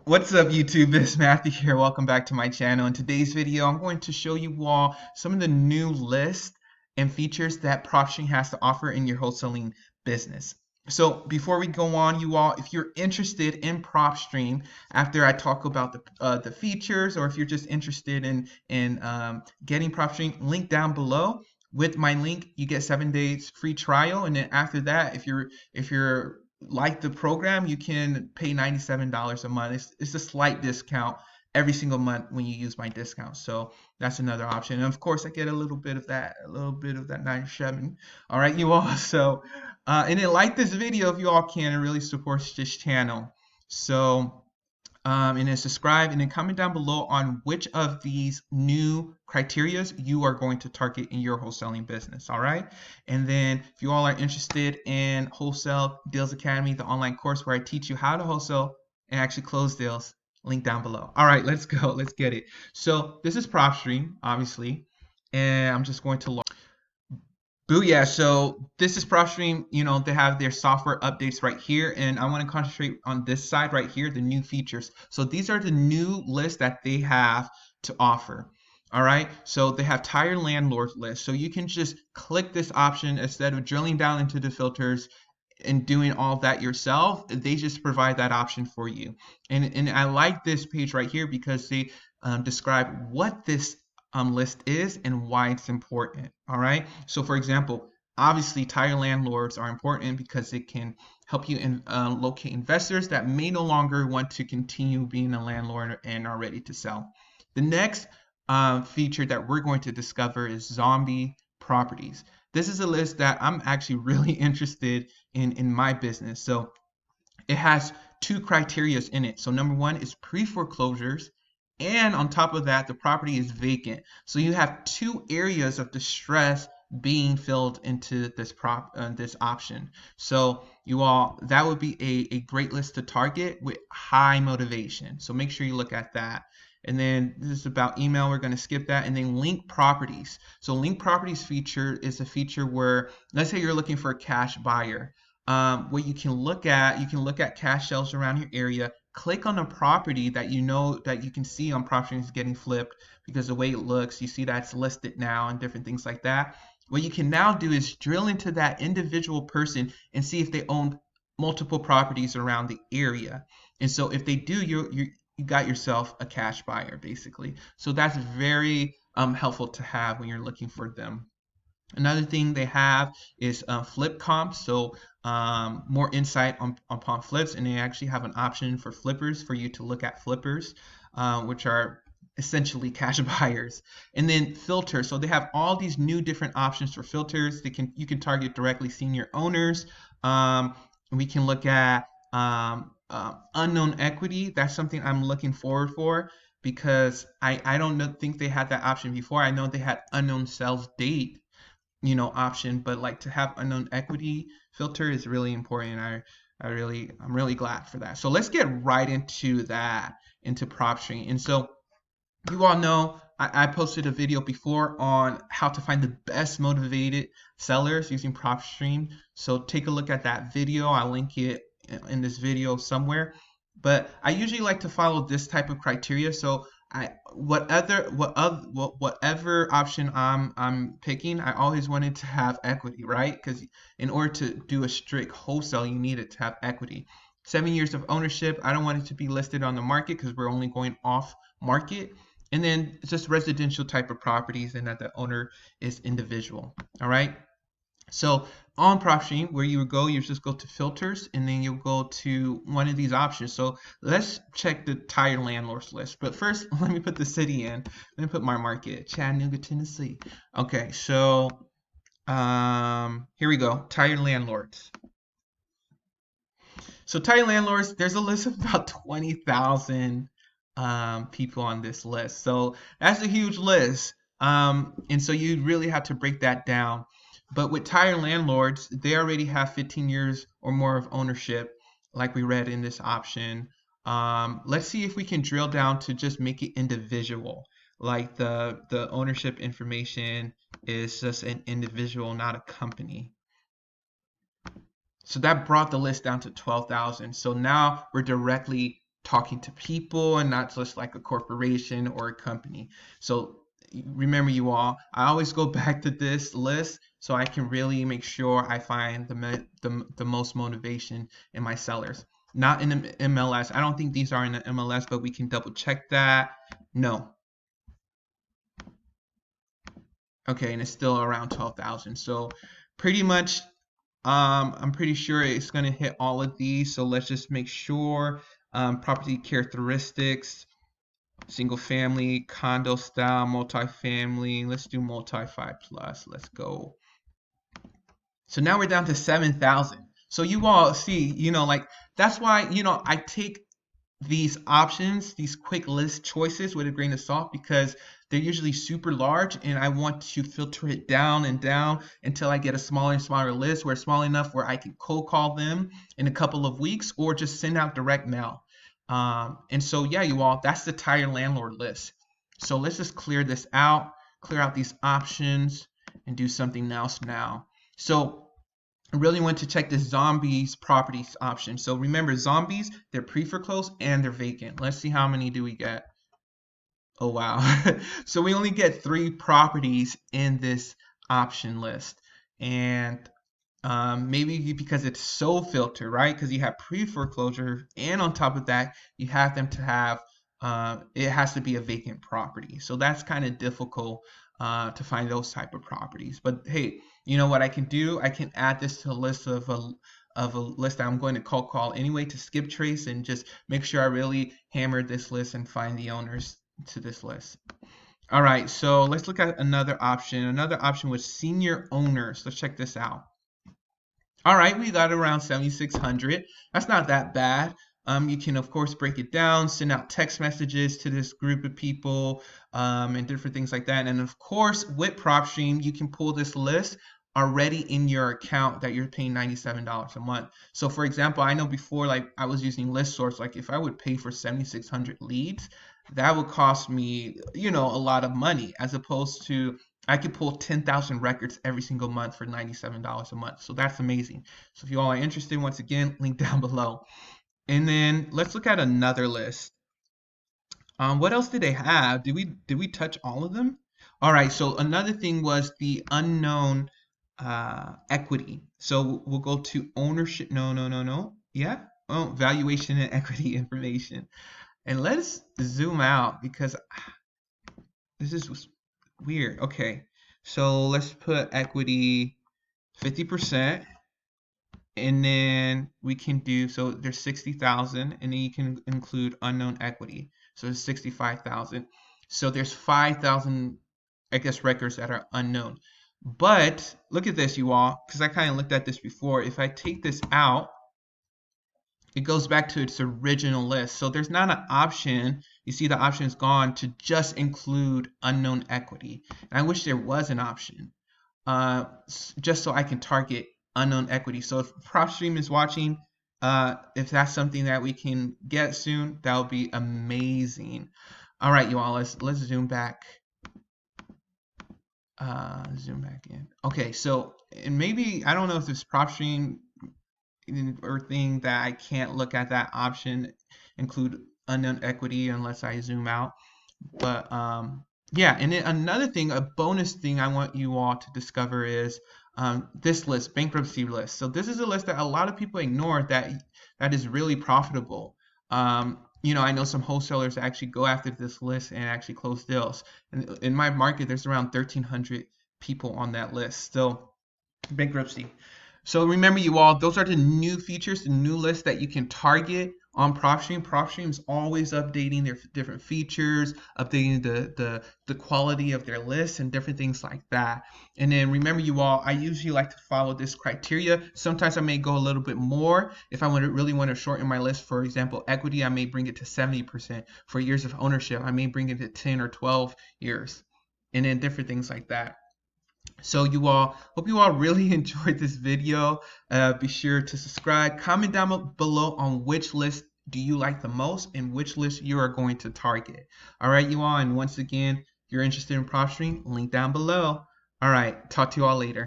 What's up YouTube, it's Matthew here. Welcome back to my channel. In today's video, I'm going to show you all some of the new lists and features that Propstream has to offer in your wholesaling business. So before we go on, you all, if you're interested in Propstream, after I talk about the features, or if you're just interested in getting Propstream, link down below. With my link, you get 7 days free trial, and then after that, if you're like the program, you can pay $97 a month. It's a slight discount every single month when you use my discount. So that's another option. And of course, I get a little bit of that 97. All right, you all. So, and then like this video if you all can. It really supports this channel. So, and then subscribe and then comment down below on which of these new criterias you are going to target in your wholesaling business. All right. And then if you all are interested in Wholesale Deals Academy, the online course where I teach you how to wholesale and actually close deals, link down below. All right, let's go. Let's get it. So this is Propstream, obviously, and I'm just going to log. Booyah, so this is Propstream, they have their software updates right here, and I want to concentrate on this side right here, the new features. So these are the new lists that they have to offer. All right, so they have tire landlord list. So you can just click this option instead of drilling down into the filters and doing all that yourself. They just provide that option for you. And I like this page right here because they describe what this list is and why it's important. All right. So for example, obviously tire landlords are important because it can help you locate investors that may no longer want to continue being a landlord and are ready to sell. The next feature that we're going to discover is zombie properties. This is a list that I'm actually really interested in my business. So it has two criterias in it. So number one is pre-foreclosures, and on top of that, the property is vacant. So you have two areas of distress being filled into this option. So you all, that would be a great list to target with high motivation. So make sure you look at that. And then this is about email. We're going to skip that. And then link properties. So link properties feature is a feature where, let's say you're looking for a cash buyer. What you can look at cash sales around your area. Click on a property that you know that you can see on Propstream is getting flipped because the way it looks, you see that's listed now and different things like that. What you can now do is drill into that individual person and see if they own multiple properties around the area. And so if they do, you got yourself a cash buyer basically. So that's very helpful to have when you're looking for them. Another thing they have is flip comps, so more insight upon flips, and they actually have an option for flippers for you to look at flippers, which are essentially cash buyers. And then filter, so they have all these new different options for filters. You can target directly senior owners. We can look at unknown equity. That's something I'm looking forward for because I don't think they had that option before. I know they had unknown sales date option, but like to have unknown equity filter is really important. I'm really glad for that. So let's get right into Propstream. And so you all know I posted a video before on how to find the best motivated sellers using Propstream. So take a look at that video. I'll link it in this video somewhere. But I usually like to follow this type of criteria. So whatever option I'm picking, I always wanted to have equity, right? Because in order to do a strict wholesale, you need it to have equity. 7 years of ownership. I don't want it to be listed on the market because we're only going off market. And then just residential type of properties and that the owner is individual. All right. So on Propstream, where you would go, you just go to filters, and then you'll go to one of these options. So let's check the tire landlords list. But first, let me put the city in. Let me put my market, Chattanooga, Tennessee. Okay, so here we go, tire landlords. So tire landlords, there's a list of about 20,000 people on this list. So that's a huge list. And so you really have to break that down. But with tire landlords, they already have 15 years or more of ownership, like we read in this option. Let's see if we can drill down to just make it individual. Like the ownership information is just an individual, not a company. So that brought the list down to 12,000. So now we're directly talking to people and not just like a corporation or a company. So remember, you all, I always go back to this list so I can really make sure I find the most motivation in my sellers. Not in the MLS. I don't think these are in the MLS, but we can double check that. No. Okay, and it's still around 12,000. So pretty much, I'm pretty sure it's going to hit all of these. So let's just make sure. Property characteristics, single family, condo style, multifamily. Let's do multi 5+. Let's go. So now we're down to 7,000. So you all see, like that's why, I take these options, these quick list choices with a grain of salt because they're usually super large and I want to filter it down and down until I get a smaller and smaller list where it's small enough where I can cold call them in a couple of weeks or just send out direct mail. And so, yeah, you all, that's the tire landlord list. So let's just clear this out, clear out these options and do something else now. So I really want to check the zombies properties option. So remember, zombies, they're pre-foreclosed and they're vacant. Let's see how many do we get. Oh, wow. So we only get 3 properties in this option list. And maybe because it's so filtered, right? Because you have pre-foreclosure, and on top of that, you have them to have, it has to be a vacant property. So that's kind of difficult to find those type of properties. But hey, you know what I can do? I can add this to a list of a list that I'm going to call anyway to skip trace and just make sure I really hammer this list and find the owners to this list. All right, so let's look at another option. Another option was senior owners. Let's check this out. All right, we got around 7,600. That's not that bad. You can, of course, break it down, send out text messages to this group of people, and different things like that. And of course, with Propstream, you can pull this list already in your account that you're paying $97 a month. So for example, I know before, like I was using list source, like if I would pay for 7,600 leads, that would cost me, a lot of money as opposed to I could pull 10,000 records every single month for $97 a month. So that's amazing. So if you all are interested, once again, link down below. And then let's look at another list. What else did they have? Did we touch all of them? All right, so another thing was the unknown equity. So we'll go to ownership. No. Yeah. Oh, valuation and equity information. And let's zoom out because this is weird. Okay, so let's put equity 50%, and then we can do, so there's 60,000, and then you can include unknown equity. So there's 65,000. So there's 5,000, I guess, records that are unknown. But look at this, you all, because I kind of looked at this before. If I take this out, it goes back to its original list. So there's not an option. You see the option is gone to just include unknown equity. And I wish there was an option just so I can target unknown equity. So if Propstream is watching, if that's something that we can get soon, that would be amazing. All right, you all, let's zoom back. Zoom back in. Okay, so and maybe I don't know if this Propstream or thing that I can't look at that option, include unknown equity unless I zoom out. But yeah, and then another thing, a bonus thing I want you all to discover is this list, bankruptcy list. So this is a list that a lot of people ignore that is really profitable. I know some wholesalers actually go after this list and actually close deals. And in my market, there's around 1,300 people on that list. So bankruptcy. So remember, you all, those are the new features, the new lists that you can target on Propstream. Propstream is always updating their different features, updating the quality of their lists and different things like that. And then remember, you all, I usually like to follow this criteria. Sometimes I may go a little bit more. If I really want to shorten my list, for example, equity, I may bring it to 70%. For years of ownership, I may bring it to 10 or 12 years. And then different things like that. So you all, hope you all really enjoyed this video. Be sure to subscribe, comment down below on which list do you like the most and which list you are going to target. All right, you all, and once again, if you're interested in Propstream, link down below. All right, talk to you all later.